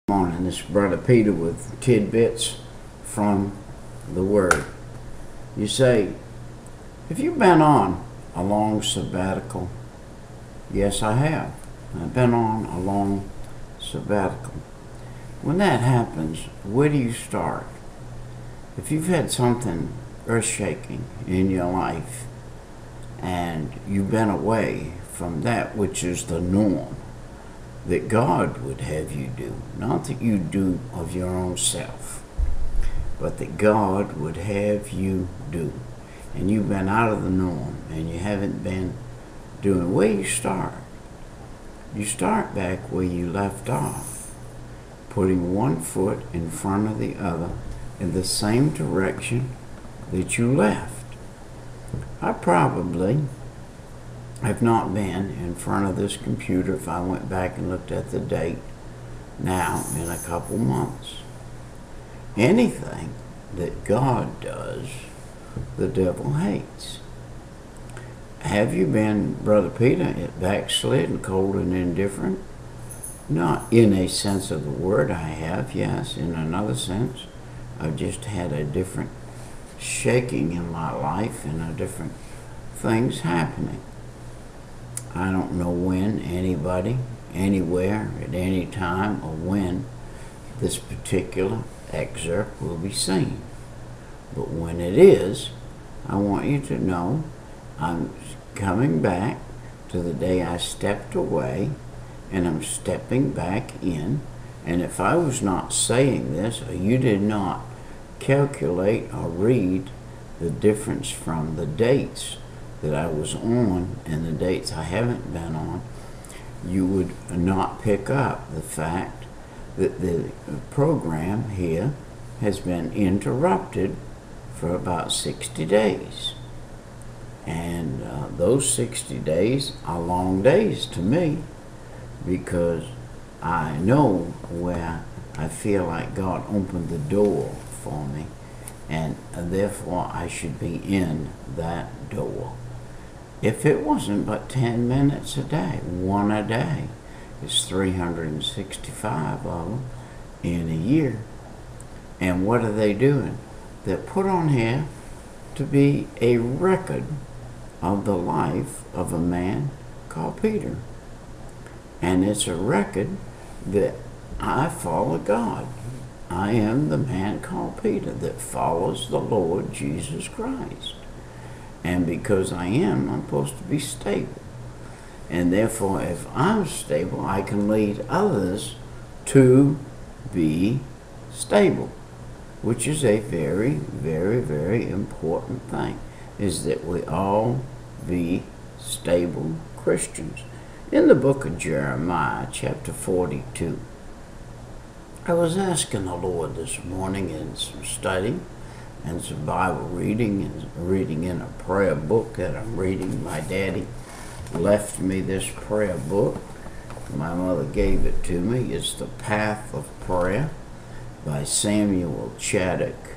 Morning, this is Brother Peter with tidbits from the Word. You say, have you been on a long sabbatical? Yes, I have. I've been on a long sabbatical. When that happens, where do you start? If you've had something earth-shaking in your life and you've been away from that which is the norm, that God would have you do, not that you do of your own self, but that God would have you do. And you've been out of the norm and you haven't been doing. Where you start? You start back where you left off, putting one foot in front of the other in the same direction that you left. I probably have not been in front of this computer, if I went back and looked at the date now, in a couple months. Anything that God does, the devil hates. Have you been, Brother Peter, backslid, cold and indifferent? Not in a sense of the word, I have, yes. In another sense, I've just had a different shaking in my life and a different things happening. I don't know when anybody, anywhere, at any time, or when this particular excerpt will be seen. But when it is, I want you to know I'm coming back to the day I stepped away, and I'm stepping back in. And if I was not saying this, or you did not calculate or read the difference from the dates that I was on and the dates I haven't been on, you would not pick up the fact that the program here has been interrupted for about 60 days. And those 60 days are long days to me, because I know where I feel like God opened the door for me, and therefore I should be in that door. If it wasn't but 10 minutes a day, one a day, it's 365 of them in a year. And what are they doing? They're put on here to be a record of the life of a man called Peter. And it's a record that I follow God. I am the man called Peter that follows the Lord Jesus Christ. And because I am, I'm supposed to be stable. And therefore, if I'm stable, I can lead others to be stable, which is a very, very, very important thing, is that we all be stable Christians. In the book of Jeremiah, chapter 42, I was asking the Lord this morning in some study and some Bible reading, and reading in a prayer book that I'm reading. My daddy left me this prayer book. My mother gave it to me. It's The Path of Prayer by Samuel Chaddock,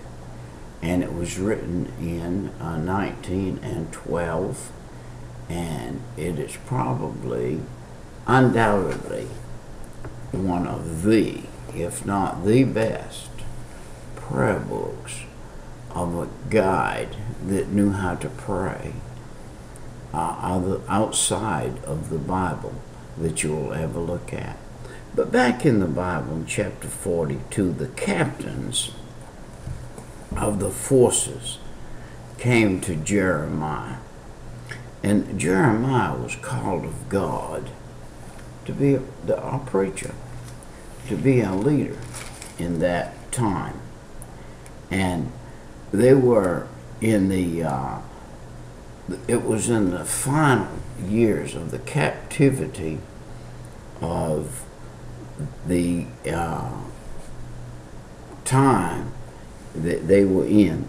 and it was written in 1912, and it is probably, undoubtedly, one of the, if not the best, prayer books of a guide that knew how to pray outside of the Bible that you will ever look at. But back in the Bible, in chapter 42, the captains of the forces came to Jeremiah. And Jeremiah was called of God to be a preacher, to be a leader in that time. And they were in it was in the final years of the captivity of the time that they were in.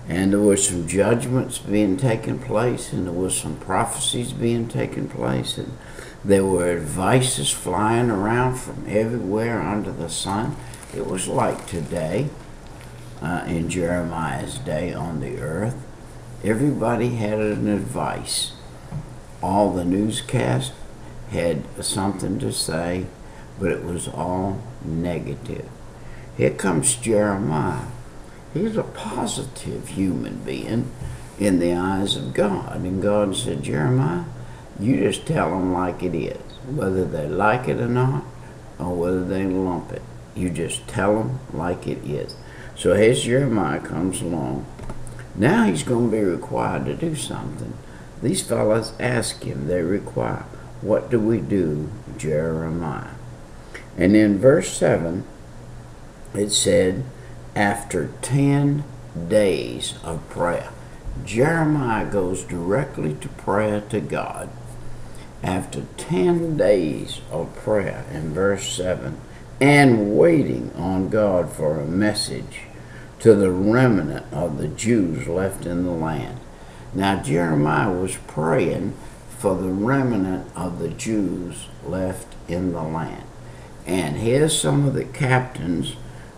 And there were some judgments being taken place, and there were some prophecies being taken place, and there were advices flying around from everywhere under the sun. It was like today, in Jeremiah's day on the earth. Everybody had an advice. All the newscasts had something to say. but it was all negative. Here comes Jeremiah. He's a positive human being in the eyes of God. And God said, Jeremiah, you just tell them like it is, whether they like it or not, or whether they lump it. You just tell them like it is. So as Jeremiah comes along, now he's going to be required to do something. These fellas ask him, they require, what do we do, Jeremiah? And in verse 7, it said, after 10 days of prayer, Jeremiah goes directly to prayer to God. After 10 days of prayer, in verse 7, and waiting on God for a message to the remnant of the Jews left in the land. Now Jeremiah was praying for the remnant of the Jews left in the land. And here's some of the captains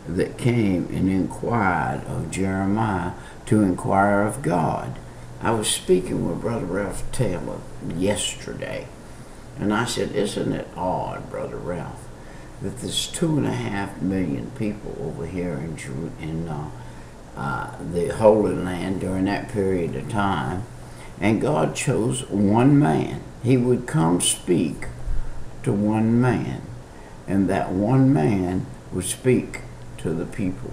that came and inquired of Jeremiah to inquire of God. I was speaking with Brother Ralph Taylor yesterday, and I said, isn't it odd, Brother Ralph, that there's 2.5 million people over here in the Holy Land during that period of time, and God chose one man. He would come speak to one man, and that one man would speak to the people.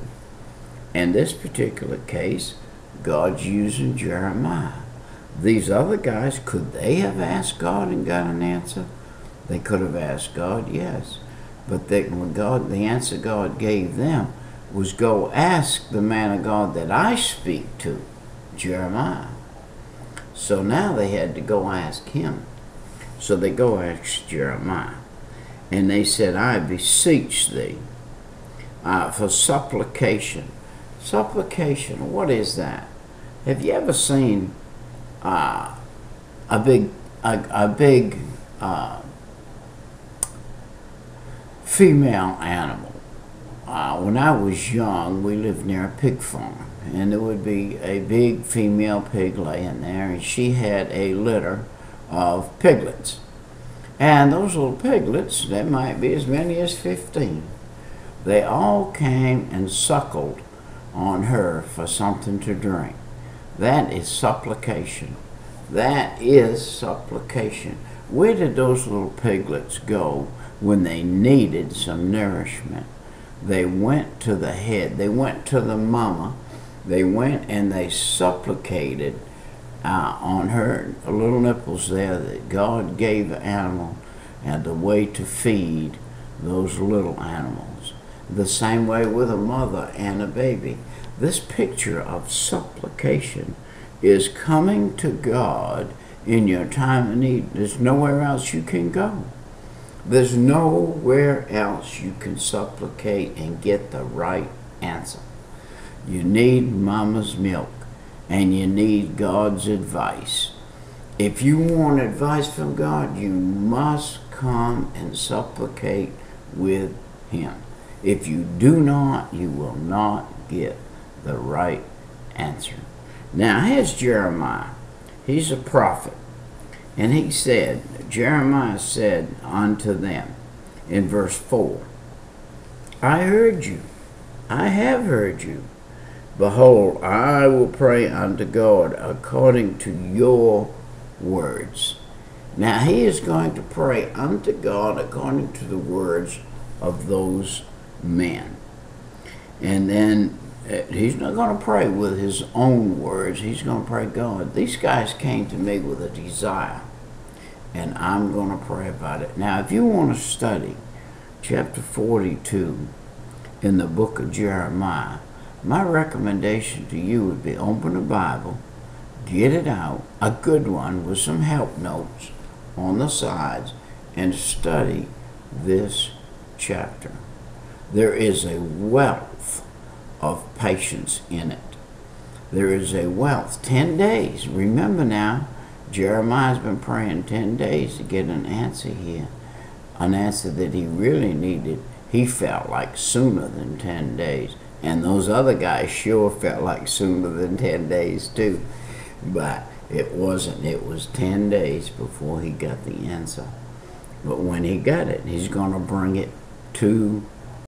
In this particular case, God's using Jeremiah. These other guys, could they have asked God and got an answer? They could have asked God, yes. But the answer God gave them was, go ask the man of God that I speak to, Jeremiah. So now they had to go ask him. So they go ask Jeremiah. And they said, I beseech thee for supplication. Supplication, what is that? Have you ever seen a big female animal? When I was young, we lived near a pig farm, and there would be a big female pig laying there, and she had a litter of piglets. And those little piglets, there might be as many as 15. They all came and suckled on her for something to drink. That is supplication. That is supplication. Where did those little piglets go when they needed some nourishment? They went to the head. They went to the mama. They went and they supplicated on her little nipples there that God gave the animal and the way to feed those little animals. The same way with a mother and a baby. This picture of supplication is coming to God in your time of need. There's nowhere else you can go. There's nowhere else you can supplicate and get the right answer. You need mama's milk, and you need God's advice. If you want advice from God, you must come and supplicate with him. If you do not, you will not get the right answer. Now, here's Jeremiah. He's a prophet. And he said, Jeremiah said unto them in verse 4, I heard you. I have heard you. Behold, I will pray unto God according to your words. Now, he is going to pray unto God according to the words of those men. And then he's not going to pray with his own words. He's going to pray God. These guys came to me with a desire, and I'm going to pray about it. Now, if you want to study chapter 42 in the book of Jeremiah, my recommendation to you would be open a Bible, get it out, a good one with some help notes on the sides, and study this chapter. There is a wealth of patience in it. There is a wealth. 10 days. Remember now, Jeremiah's been praying 10 days to get an answer here. An answer that he really needed. He felt like sooner than 10 days. And those other guys sure felt like sooner than 10 days too. But it wasn't. It was 10 days before he got the answer. But when he got it, he's going to bring it to